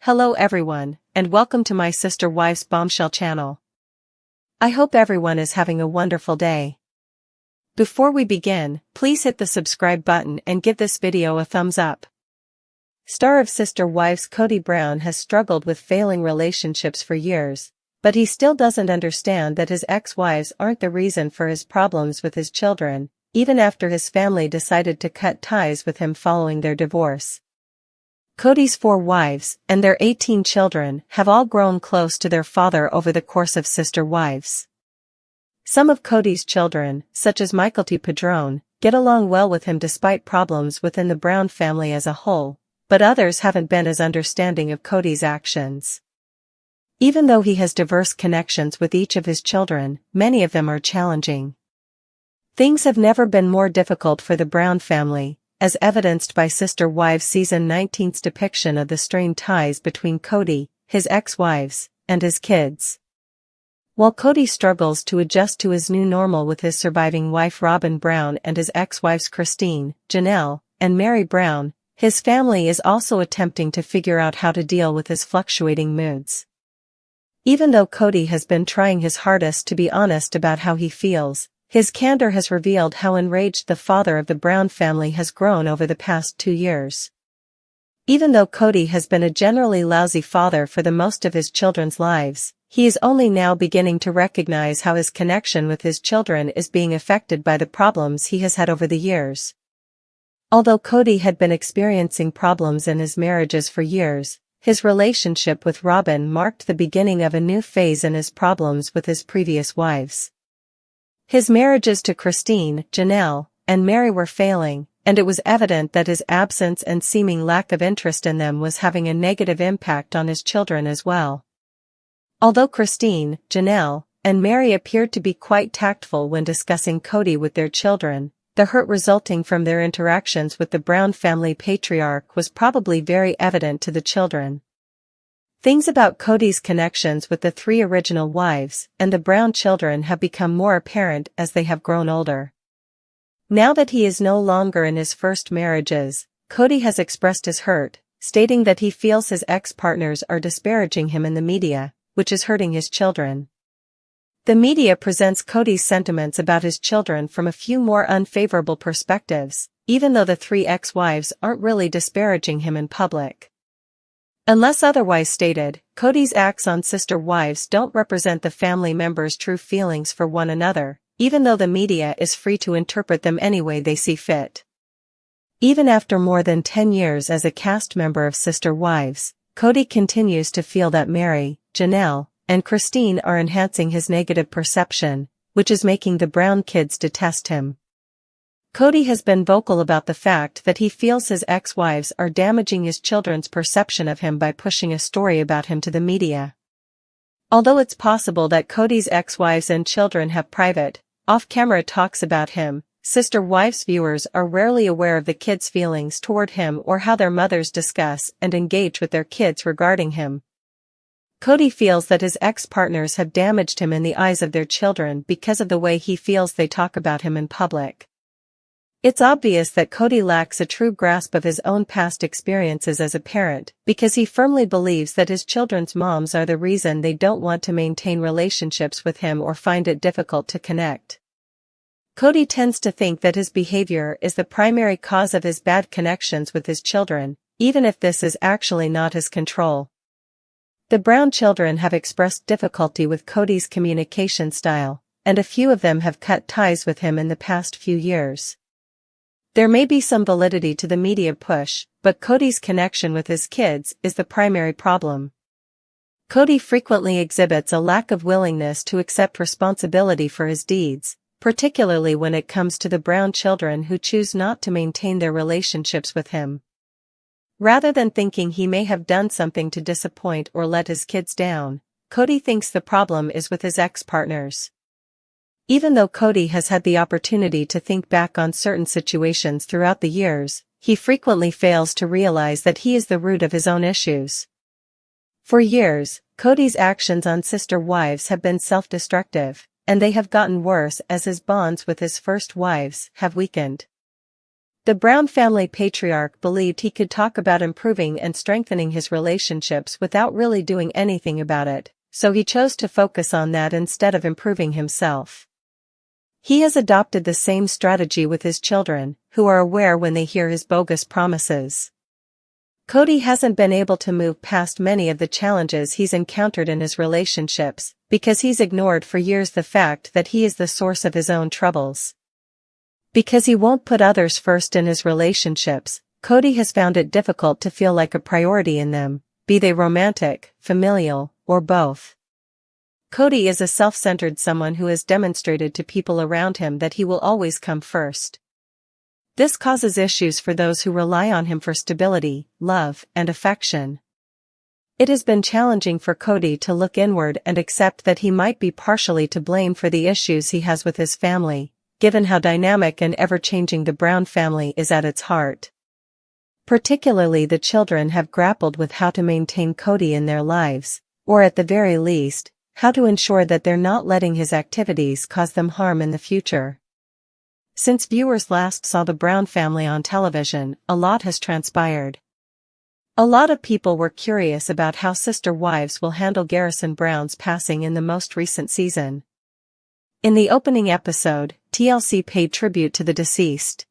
Hello everyone, and welcome to my sister wife's Bombshell channel. I hope everyone is having a wonderful day. Before we begin, please hit the subscribe button and give this video a thumbs up. Star of Sister Wives Kody Brown has struggled with failing relationships for years, but he still doesn't understand that his ex-wives aren't the reason for his problems with his children, even after his family decided to cut ties with him following their divorce. Kody's 4 wives, and their 18 children, have all grown close to their father over the course of Sister Wives. Some of Kody's children, such as Michael T. Padron, get along well with him despite problems within the Brown family as a whole, but others haven't been as understanding of Kody's actions. Even though he has diverse connections with each of his children, many of them are challenging. Things have never been more difficult for the Brown family, as evidenced by Sister Wives Season 19's depiction of the strained ties between Kody, his ex-wives, and his kids. While Kody struggles to adjust to his new normal with his surviving wife Robin Brown and his ex-wives Christine, Janelle, and Meri Brown, his family is also attempting to figure out how to deal with his fluctuating moods. Even though Kody has been trying his hardest to be honest about how he feels, his candor has revealed how enraged the father of the Brown family has grown over the past 2 years. Even though Kody has been a generally lousy father for the most of his children's lives, he is only now beginning to recognize how his connection with his children is being affected by the problems he has had over the years. Although Kody had been experiencing problems in his marriages for years, his relationship with Robin marked the beginning of a new phase in his problems with his previous wives. His marriages to Christine, Janelle, and Meri were failing, and it was evident that his absence and seeming lack of interest in them was having a negative impact on his children as well. Although Christine, Janelle, and Meri appeared to be quite tactful when discussing Kody with their children, the hurt resulting from their interactions with the Brown family patriarch was probably very evident to the children. Things about Kody's connections with the 3 original wives and the Brown children have become more apparent as they have grown older. Now that he is no longer in his first marriages, Kody has expressed his hurt, stating that he feels his ex-partners are disparaging him in the media, which is hurting his children. The media presents Kody's sentiments about his children from a few more unfavorable perspectives, even though the 3 ex-wives aren't really disparaging him in public. Unless otherwise stated, Kody's acts on Sister Wives don't represent the family members' true feelings for one another, even though the media is free to interpret them any way they see fit. Even after more than 10 years as a cast member of Sister Wives, Kody continues to feel that Meri, Janelle, and Christine are enhancing his negative perception, which is making the Brown kids detest him. Kody has been vocal about the fact that he feels his ex-wives are damaging his children's perception of him by pushing a story about him to the media. Although it's possible that Kody's ex-wives and children have private, off-camera talks about him, Sister Wives viewers are rarely aware of the kids' feelings toward him or how their mothers discuss and engage with their kids regarding him. Kody feels that his ex-partners have damaged him in the eyes of their children because of the way he feels they talk about him in public. It's obvious that Kody lacks a true grasp of his own past experiences as a parent, because he firmly believes that his children's moms are the reason they don't want to maintain relationships with him or find it difficult to connect. Kody tends to think that his behavior is the primary cause of his bad connections with his children, even if this is actually not his control. The Brown children have expressed difficulty with Kody's communication style, and a few of them have cut ties with him in the past few years. There may be some validity to the media push, but Kody's connection with his kids is the primary problem. Kody frequently exhibits a lack of willingness to accept responsibility for his deeds, particularly when it comes to the Brown children who choose not to maintain their relationships with him. Rather than thinking he may have done something to disappoint or let his kids down, Kody thinks the problem is with his ex-partners. Even though Kody has had the opportunity to think back on certain situations throughout the years, he frequently fails to realize that he is the root of his own issues. For years, Kody's actions on Sister Wives have been self-destructive, and they have gotten worse as his bonds with his first wives have weakened. The Brown family patriarch believed he could talk about improving and strengthening his relationships without really doing anything about it, so he chose to focus on that instead of improving himself. He has adopted the same strategy with his children, who are aware when they hear his bogus promises. Kody hasn't been able to move past many of the challenges he's encountered in his relationships, because he's ignored for years the fact that he is the source of his own troubles. Because he won't put others first in his relationships, Kody has found it difficult to feel like a priority in them, be they romantic, familial, or both. Kody is a self-centered someone who has demonstrated to people around him that he will always come first. This causes issues for those who rely on him for stability, love, and affection. It has been challenging for Kody to look inward and accept that he might be partially to blame for the issues he has with his family, given how dynamic and ever-changing the Brown family is at its heart. Particularly the children have grappled with how to maintain Kody in their lives, or at the very least, how to ensure that they're not letting his activities cause them harm in the future. Since viewers last saw the Brown family on television, a lot has transpired. A lot of people were curious about how sister wives will handle Garrison Brown's passing in the most recent season. In the opening episode, TLC paid tribute to the deceased.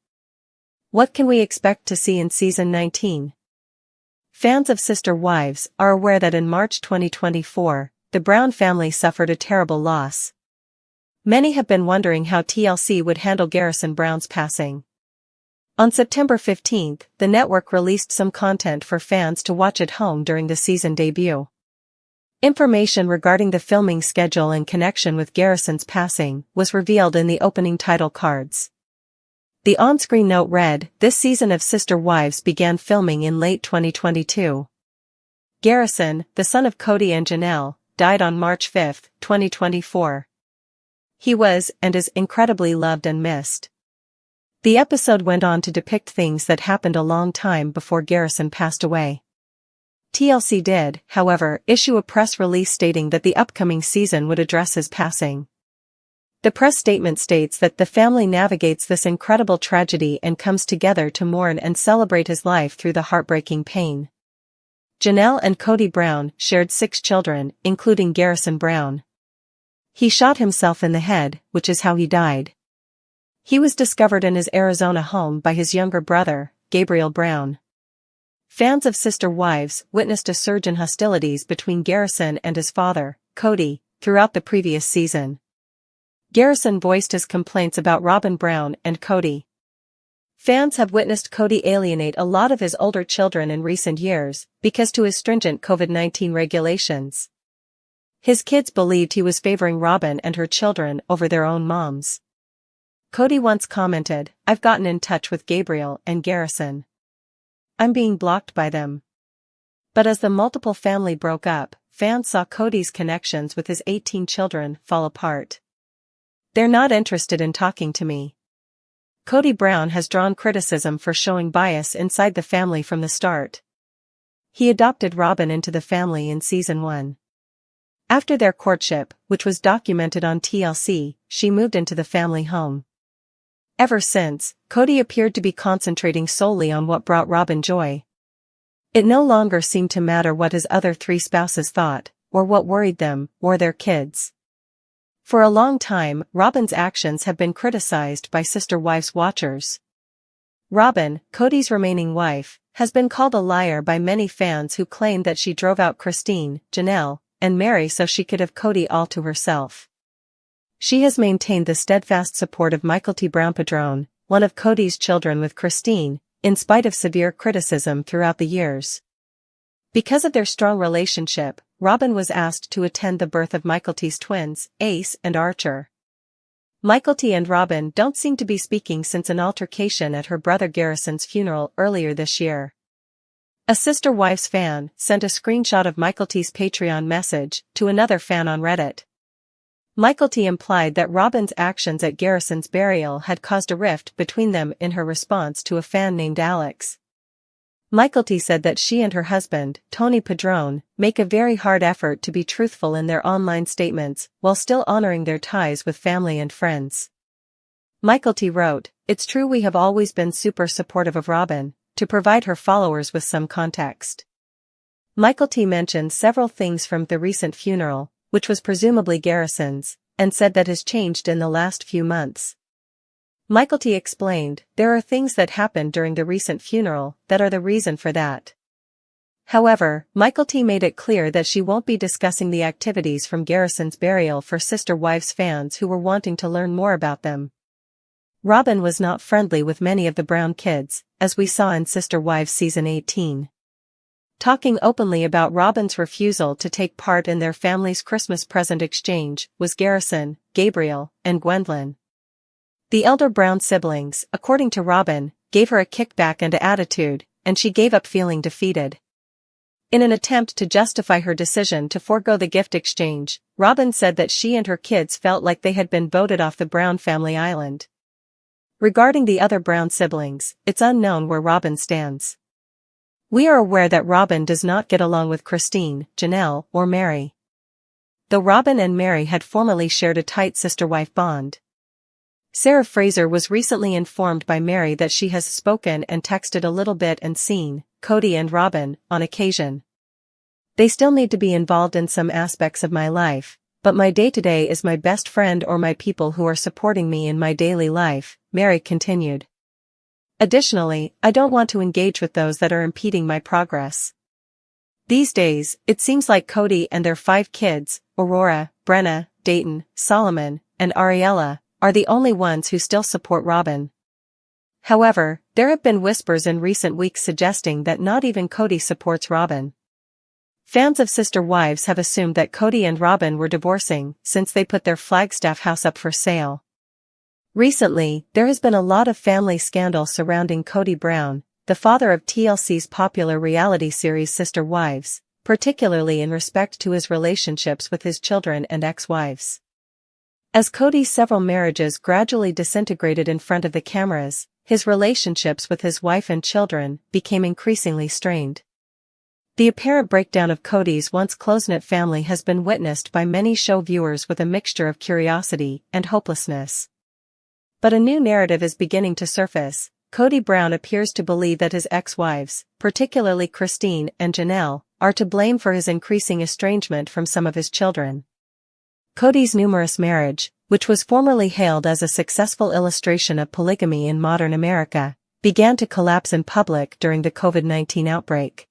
What can we expect to see in season 19? Fans of Sister Wives are aware that in March 2024, the Brown family suffered a terrible loss. Many have been wondering how TLC would handle Garrison Brown's passing. On September 15, the network released some content for fans to watch at home during the season debut. Information regarding the filming schedule in connection with Garrison's passing was revealed in the opening title cards. The on-screen note read, "This season of Sister Wives began filming in late 2022. Garrison, the son of Kody and Janelle, died on March 5, 2024. He was and is incredibly loved and missed." The episode went on to depict things that happened a long time before Garrison passed away. TLC did, however, issue a press release stating that the upcoming season would address his passing. The press statement states that the family navigates this incredible tragedy and comes together to mourn and celebrate his life through the heartbreaking pain. Janelle and Kody Brown shared 6 children, including Garrison Brown. He shot himself in the head, which is how he died. He was discovered in his Arizona home by his younger brother, Gabriel Brown. Fans of Sister Wives witnessed a surge in hostilities between Garrison and his father, Kody, throughout the previous season. Garrison voiced his complaints about Robin Brown and Kody. Fans have witnessed Kody alienate a lot of his older children in recent years, because to his stringent COVID-19 regulations. His kids believed he was favoring Robin and her children over their own moms. Kody once commented, "I've gotten in touch with Gabriel and Garrison. I'm being blocked by them." But as the multiple family broke up, fans saw Kody's connections with his 18 children fall apart. "They're not interested in talking to me." Kody Brown has drawn criticism for showing bias inside the family from the start. He adopted Robin into the family in season 1. After their courtship, which was documented on TLC, she moved into the family home. Ever since, Kody appeared to be concentrating solely on what brought Robin joy. It no longer seemed to matter what his other 3 spouses thought, or what worried them, or their kids. For a long time, Robin's actions have been criticized by Sister Wives watchers. Robin, Kody's remaining wife, has been called a liar by many fans who claim that she drove out Christine, Janelle, and Meri so she could have Kody all to herself. She has maintained the steadfast support of Michael T. Brown-Padrone, one of Kody's children with Christine, in spite of severe criticism throughout the years. Because of their strong relationship, Robin was asked to attend the birth of Michael T.'s twins, Ace and Archer. Michael T. and Robin don't seem to be speaking since an altercation at her brother Garrison's funeral earlier this year. A Sister Wives fan sent a screenshot of Michael T.'s Patreon message to another fan on Reddit. Michael T. implied that Robin's actions at Garrison's burial had caused a rift between them in her response to a fan named Alex. Michael T. said that she and her husband, Tony Padrone, make a very hard effort to be truthful in their online statements while still honoring their ties with family and friends. Michael T. wrote, "It's true we have always been super supportive of Robin," to provide her followers with some context. Michael T. mentioned several things from the recent funeral, which was presumably Garrison's, and said that has changed in the last few months. Michael T. explained, "There are things that happened during the recent funeral that are the reason for that." However, Michael T. made it clear that she won't be discussing the activities from Garrison's burial for Sister Wives fans who were wanting to learn more about them. Robin was not friendly with many of the Brown kids, as we saw in Sister Wives Season 18. Talking openly about Robin's refusal to take part in their family's Christmas present exchange was Garrison, Gabriel, and Gwendolyn. The elder Brown siblings, according to Robin, gave her a kickback and attitude, and she gave up feeling defeated. In an attempt to justify her decision to forego the gift exchange, Robin said that she and her kids felt like they had been voted off the Brown family island. Regarding the other Brown siblings, it's unknown where Robin stands. We are aware that Robin does not get along with Christine, Janelle, or Meri. Though Robin and Meri had formerly shared a tight sister-wife bond. Sarah Fraser was recently informed by Meri that she has spoken and texted a little bit and seen Kody and Robin on occasion. "They still need to be involved in some aspects of my life, but my day-to-day is my best friend or my people who are supporting me in my daily life," Meri continued. "Additionally, I don't want to engage with those that are impeding my progress. These days, it seems like Kody and their 5 kids, Aurora, Brenna, Dayton, Solomon, and Ariella, are the only ones who still support Robin. However, there have been whispers in recent weeks suggesting that not even Kody supports Robin. Fans of Sister Wives have assumed that Kody and Robin were divorcing since they put their Flagstaff house up for sale. Recently, there has been a lot of family scandal surrounding Kody Brown, the father of TLC's popular reality series Sister Wives, particularly in respect to his relationships with his children and ex-wives. As Kody's several marriages gradually disintegrated in front of the cameras, his relationships with his wife and children became increasingly strained. The apparent breakdown of Kody's once close-knit family has been witnessed by many show viewers with a mixture of curiosity and hopelessness. But a new narrative is beginning to surface. Kody Brown appears to believe that his ex-wives, particularly Christine and Janelle, are to blame for his increasing estrangement from some of his children. Kody's numerous marriage, which was formerly hailed as a successful illustration of polygamy in modern America, began to collapse in public during the COVID-19 outbreak.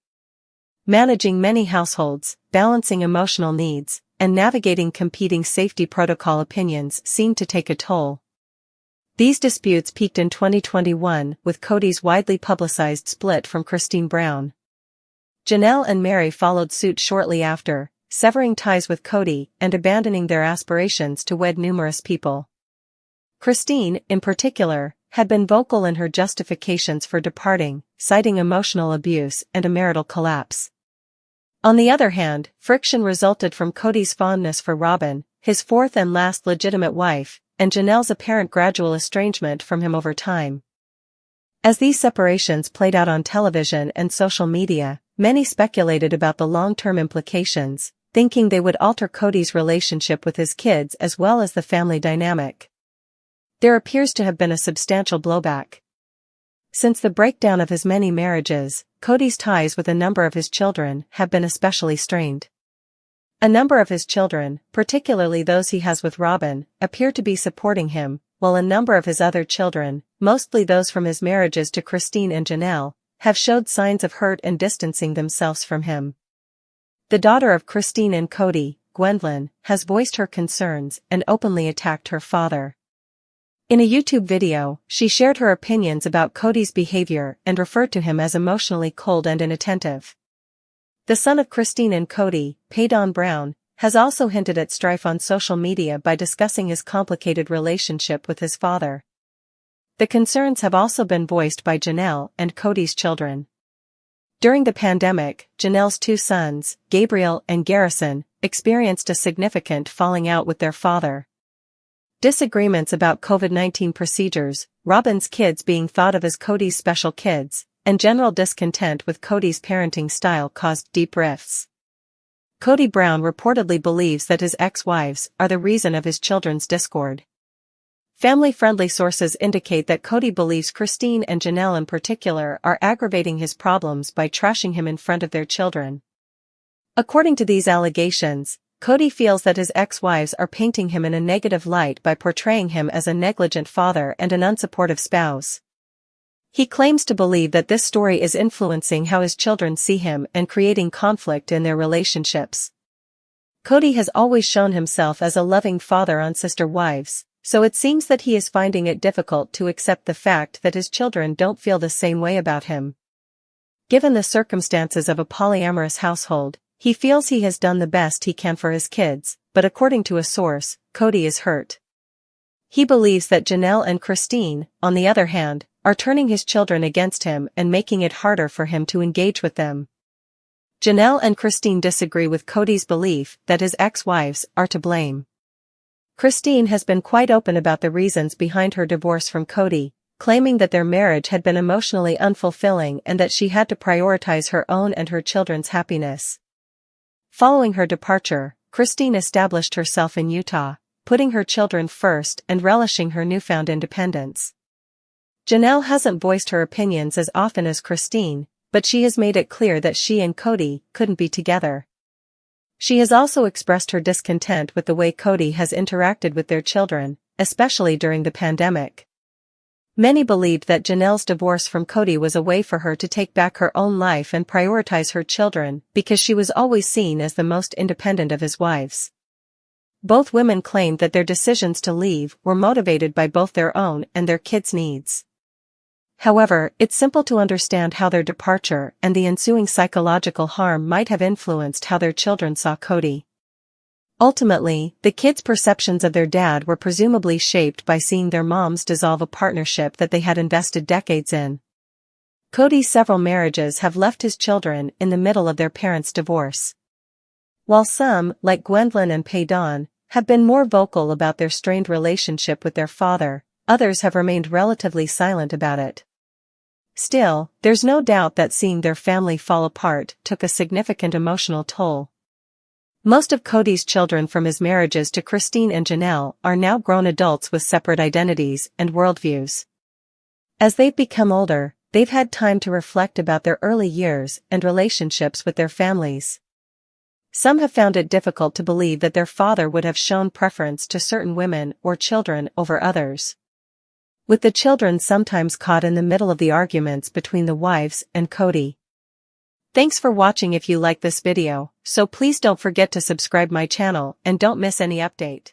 Managing many households, balancing emotional needs, and navigating competing safety protocol opinions seemed to take a toll. These disputes peaked in 2021 with Kody's widely publicized split from Christine Brown. Janelle and Meri followed suit shortly after, severing ties with Kody and abandoning their aspirations to wed numerous people. Christine, in particular, had been vocal in her justifications for departing, citing emotional abuse and a marital collapse. On the other hand, friction resulted from Kody's fondness for Robin, his 4th and last legitimate wife, and Janelle's apparent gradual estrangement from him over time. As these separations played out on television and social media, many speculated about the long-term implications, thinking they would alter Kody's relationship with his kids as well as the family dynamic. There appears to have been a substantial blowback. Since the breakdown of his many marriages, Kody's ties with a number of his children have been especially strained. A number of his children, particularly those he has with Robin, appear to be supporting him, while a number of his other children, mostly those from his marriages to Christine and Janelle, have showed signs of hurt and distancing themselves from him. The daughter of Christine and Kody, Gwendolyn, has voiced her concerns and openly attacked her father. In a YouTube video, she shared her opinions about Kody's behavior and referred to him as emotionally cold and inattentive. The son of Christine and Kody, Paydon Brown, has also hinted at strife on social media by discussing his complicated relationship with his father. The concerns have also been voiced by Janelle and Kody's children. During the pandemic, Janelle's 2 sons, Gabriel and Garrison, experienced a significant falling out with their father. Disagreements about COVID-19 procedures, Robin's kids being thought of as Kody's special kids, and general discontent with Kody's parenting style caused deep rifts. Kody Brown reportedly believes that his ex-wives are the reason of his children's discord. Family-friendly sources indicate that Kody believes Christine and Janelle in particular are aggravating his problems by trashing him in front of their children. According to these allegations, Kody feels that his ex-wives are painting him in a negative light by portraying him as a negligent father and an unsupportive spouse. He claims to believe that this story is influencing how his children see him and creating conflict in their relationships. Kody has always shown himself as a loving father on sister wives, so it seems that he is finding it difficult to accept the fact that his children don't feel the same way about him. Given the circumstances of a polyamorous household, he feels he has done the best he can for his kids, but according to a source, Kody is hurt. He believes that Janelle and Christine, on the other hand, are turning his children against him and making it harder for him to engage with them. Janelle and Christine disagree with Kody's belief that his ex-wives are to blame. Christine has been quite open about the reasons behind her divorce from Kody, claiming that their marriage had been emotionally unfulfilling and that she had to prioritize her own and her children's happiness. Following her departure, Christine established herself in Utah, putting her children first and relishing her newfound independence. Janelle hasn't voiced her opinions as often as Christine, but she has made it clear that she and Kody couldn't be together. She has also expressed her discontent with the way Kody has interacted with their children, especially during the pandemic. Many believed that Janelle's divorce from Kody was a way for her to take back her own life and prioritize her children because she was always seen as the most independent of his wives. Both women claimed that their decisions to leave were motivated by both their own and their kids' needs. However, it's simple to understand how their departure and the ensuing psychological harm might have influenced how their children saw Kody. Ultimately, the kids' perceptions of their dad were presumably shaped by seeing their moms dissolve a partnership that they had invested decades in. Kody's several marriages have left his children in the middle of their parents' divorce. While some, like Gwendolyn and Paydon, have been more vocal about their strained relationship with their father, others have remained relatively silent about it. Still, there's no doubt that seeing their family fall apart took a significant emotional toll. Most of Kody's children from his marriages to Christine and Janelle are now grown adults with separate identities and worldviews. As they've become older, they've had time to reflect about their early years and relationships with their families. Some have found it difficult to believe that their father would have shown preference to certain women or children over others, with the children sometimes caught in the middle of the arguments between the wives and Kody. Thanks for watching. If you like this video, so please don't forget to subscribe my channel and don't miss any update.